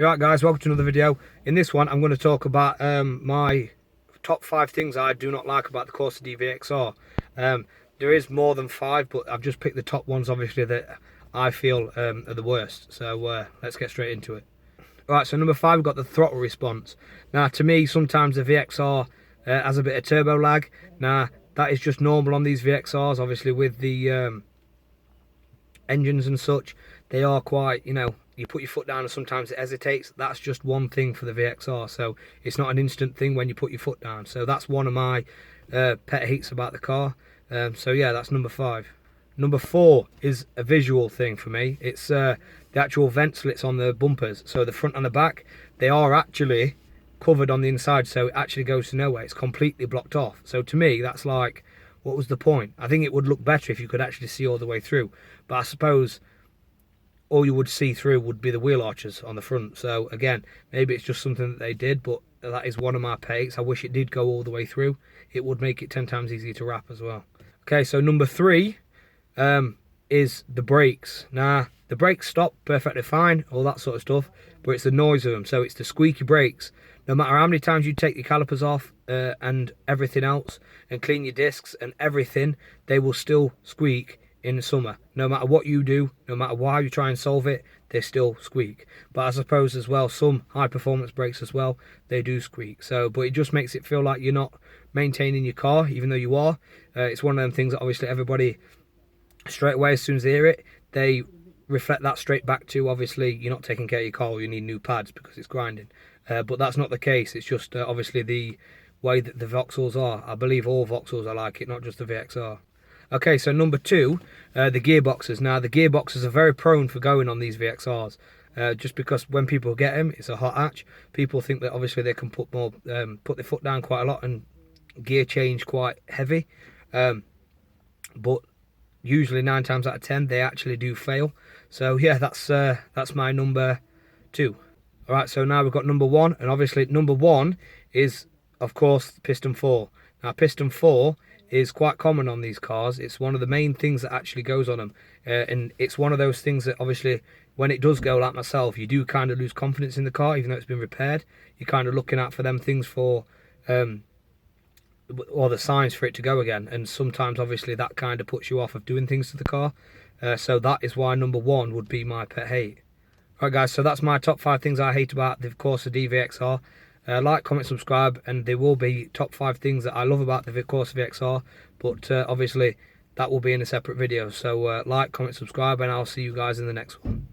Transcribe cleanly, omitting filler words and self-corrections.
Alright guys, welcome to another video. In this one I'm going to talk about my top 5 things I do not like about the Corsa VXR. There is more than 5, but I've just picked the top ones obviously that I feel are the worst. So let's get straight into it. Right, so number 5 we've got the throttle response. Now to me sometimes the VXR has a bit of turbo lag. Now that is just normal on these VXRs, obviously with the engines and such. They are quite, you put your foot down and sometimes it hesitates. That's just one thing for the VXR, so it's not an instant thing when you put your foot down. So that's one of my pet hates about the car. So yeah, that's number 5. Number 4 is a visual thing for me. It's the actual vent slits on the bumpers. So the front and the back, they are actually covered on the inside, so it actually goes to nowhere. It's completely blocked off. So to me, that's like, what was the point? I think it would look better if you could actually see all the way through. But I suppose all you would see through would be the wheel arches on the front. So again, maybe it's just something that they did, but that is one of my pegs. I wish it did go all the way through. It would make it 10 times easier to wrap as well. Okay, so number 3 is the brakes. Now, the brakes stop perfectly fine, all that sort of stuff, but it's the noise of them. So it's the squeaky brakes. No matter how many times you take your calipers off and everything else and clean your discs and everything, they will still squeak in the summer. No matter what you do, no matter how you try and solve it, they still squeak. But I suppose as well, some high performance brakes as well, they do squeak. So, but it just makes it feel like you're not maintaining your car, even though you are. It's one of them things that obviously everybody, straight away as soon as they hear it, they reflect that straight back to, obviously, you're not taking care of your car, or you need new pads because it's grinding. But that's not the case. It's just obviously the way that the Vauxhalls are. I believe all Vauxhalls are like it, not just the VXR. Okay, so number 2, the gearboxes. Now, the gearboxes are very prone for going on these VXRs, just because when people get them, it's a hot hatch. People think that obviously they can put their foot down quite a lot and gear change quite heavy, but usually 9 times out of 10 they actually do fail. So yeah, that's my number 2. All right, so now we've got number 1, and obviously number 1 is of course piston 4. Now piston 4 is quite common on these cars. It's one of the main things that actually goes on them, and it's one of those things that obviously when it does go, like myself, you do kind of lose confidence in the car. Even though it's been repaired, you're kind of looking out for them things for or the signs for it to go again, and sometimes obviously that kind of puts you off of doing things to the car. So that is why number 1 would be my pet hate. Right guys, so that's my top 5 things I hate about the Corsa VXR. Like, comment, subscribe, and there will be top 5 things that I love about the Corsa VXR, but obviously that will be in a separate video. So like, comment, subscribe, and I'll see you guys in the next one.